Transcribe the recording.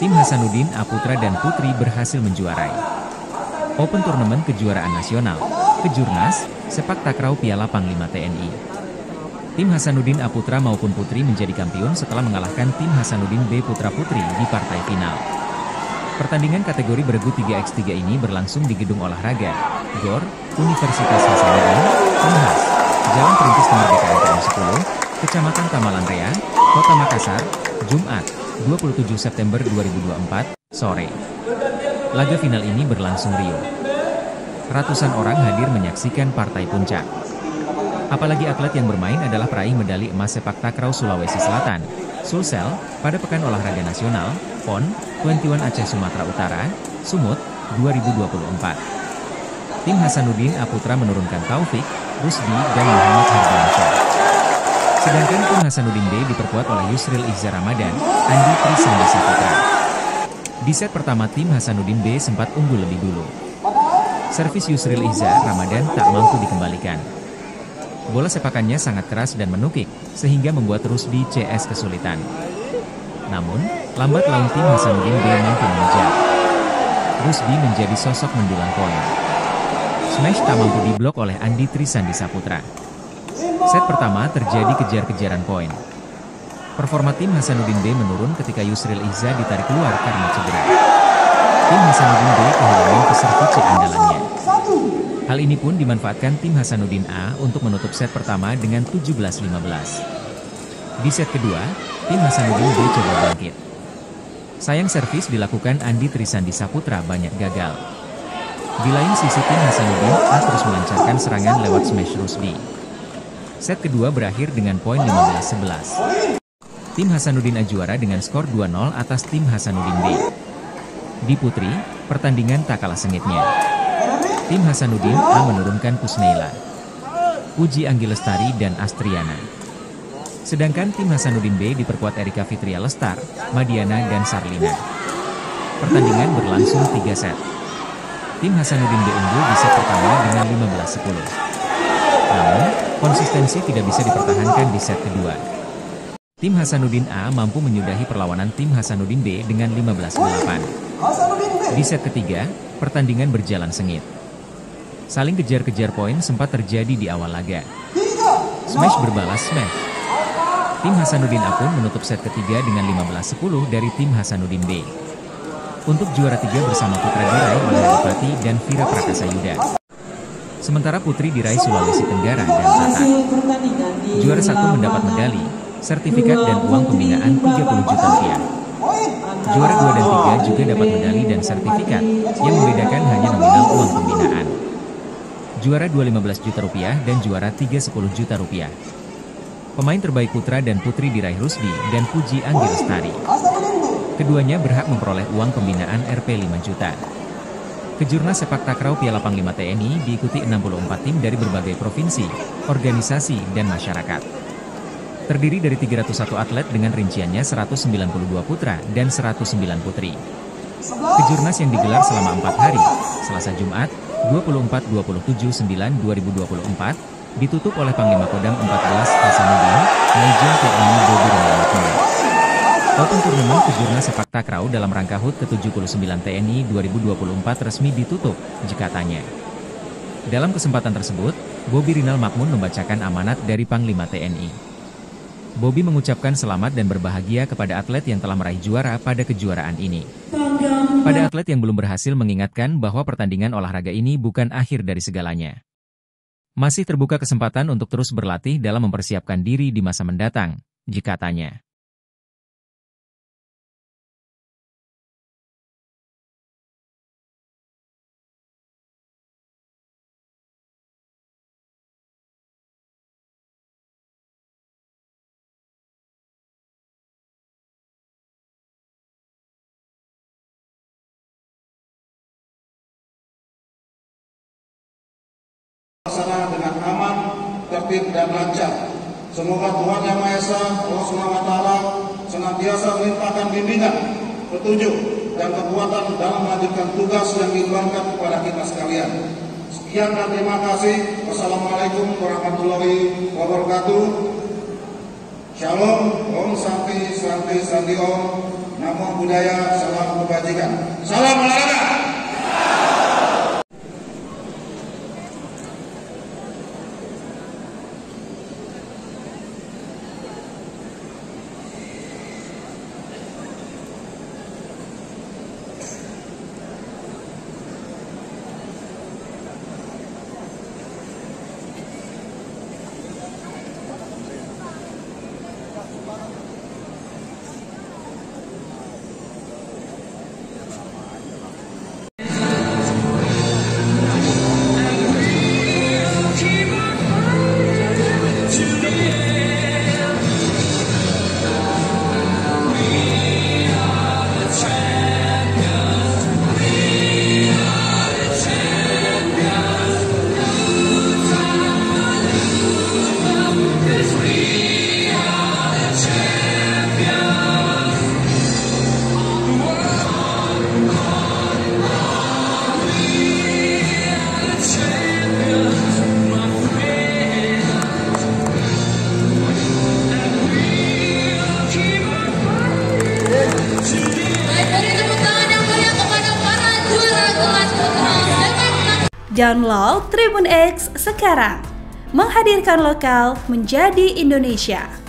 Tim Hasanuddin A Putra dan Putri berhasil menjuarai Open Turnamen Kejuaraan Nasional, Kejurnas, Sepak Takraw Piala Panglima TNI. Tim Hasanuddin A Putra maupun Putri menjadi kampiun setelah mengalahkan tim Hasanuddin B Putra Putri di partai final. Pertandingan kategori beregu 3x3 ini berlangsung di Gedung Olahraga, GOR, Universitas Hasanuddin, Unhas, Jalan Perintis Kemerdekaan TN 10, Kecamatan Tamalan Rea, Kota Makassar, Jumat, 27 September 2024, sore. Laga final ini berlangsung riuh. Ratusan orang hadir menyaksikan partai puncak. Apalagi atlet yang bermain adalah peraih medali emas sepak takraw Sulawesi Selatan, Sulsel, pada Pekan Olahraga Nasional, PON, 21 Aceh Sumatera Utara, Sumut, 2024. Tim Hasanuddin A Putra menurunkan Taufik, Rusdi, dan Muhammad Hardiansyah. Sedangkan tim Hasanuddin B diperkuat oleh Yusril Ihza Ramadan, Andi Trisandi Saputra. Di set pertama tim Hasanuddin B sempat unggul lebih dulu. Servis Yusril Ihza Ramadan tak mampu dikembalikan. Bola sepakannya sangat keras dan menukik, sehingga membuat Rusdi CS kesulitan. Namun, lambat laun tim Hasanuddin B mampu mengejar. Rusdi menjadi sosok mendulang poin. Smash tak mampu diblok oleh Andi Trisandi Saputra. Set pertama terjadi kejar-kejaran poin. Performa tim Hasanuddin B menurun ketika Yusril Ihza ditarik keluar karena cedera. Tim Hasanuddin B kehilangan peserta cek andalannya. Hal ini pun dimanfaatkan tim Hasanuddin A untuk menutup set pertama dengan 17-15. Di set kedua, tim Hasanuddin B coba bangkit. Sayang servis dilakukan Andi Trisandi Saputra banyak gagal. Di lain sisi tim Hasanuddin A terus melancarkan serangan lewat smash Rusdi. Set kedua berakhir dengan poin 15-11. Tim Hasanuddin A juara dengan skor 2-0 atas tim Hasanuddin B. Di putri, pertandingan tak kalah sengitnya. Tim Hasanuddin A menurunkan Kusneila, Puji Anggilestari dan Astriana. Sedangkan tim Hasanuddin B diperkuat Erika Fitria Lestar, Madiana dan Sarlina. Pertandingan berlangsung 3 set. Tim Hasanuddin B unggul di set pertama dengan 15-10. Namun, konsistensi tidak bisa dipertahankan di set kedua. Tim Hasanuddin A mampu menyudahi perlawanan tim Hasanuddin B dengan 15-8. Di set ketiga, pertandingan berjalan sengit. Saling kejar-kejar poin sempat terjadi di awal laga. Smash berbalas smash. Tim Hasanuddin A pun menutup set ketiga dengan 15-10 dari tim Hasanuddin B. Untuk juara 3 bersama Putra diraih oleh Adipati dan Vira Prakasayuda. Sementara Putri diraih Sulawesi Tenggara dan Tatak. Juara 1 mendapat medali, sertifikat dan uang pembinaan 30 juta rupiah. Juara 2 dan 3 juga dapat medali dan sertifikat, yang membedakan hanya nominal uang pembinaan. Juara 2 15 juta rupiah dan juara 3 10 juta rupiah. Pemain terbaik Putra dan Putri diraih Rusdi dan Puji Anggilestari. Keduanya berhak memperoleh uang pembinaan Rp 5 juta. Kejurnas Sepak Takraw Piala Panglima TNI diikuti 64 tim dari berbagai provinsi, organisasi, dan masyarakat. Terdiri dari 301 atlet dengan rinciannya 192 putra dan 109 putri. Kejurnas yang digelar selama 4 hari, Selasa Jumat, 24-27-9-2024, ditutup oleh Panglima Kodam 14 Hasanuddin, Majen TNI Bobi Rinal. Open Turnamen Kejurnas Sepak Takraw dalam rangka HUT ke-79 TNI 2024 resmi ditutup, jikatanya. Dalam kesempatan tersebut, Bobi Rinal Makmun membacakan amanat dari Panglima TNI. Bobi mengucapkan selamat dan berbahagia kepada atlet yang telah meraih juara pada kejuaraan ini. Pada atlet yang belum berhasil mengingatkan bahwa pertandingan olahraga ini bukan akhir dari segalanya. Masih terbuka kesempatan untuk terus berlatih dalam mempersiapkan diri di masa mendatang, jikatanya. Dengan aman, tertib dan lancar. Semoga Tuhan Yang Maha Esa, Allah Subhanahu wa Ta'ala, senantiasa melimpahkan bimbingan, petunjuk, dan kekuatan dalam melanjutkan tugas yang dibebankan kepada kita sekalian. Sekian dan terima kasih. Wassalamualaikum warahmatullahi wabarakatuh. Shalom, Om Santi Santi Santi Om. nama budaya, salam kebajikan. Salam olahraga. Download Tribun X sekarang, menghadirkan lokal menjadi Indonesia.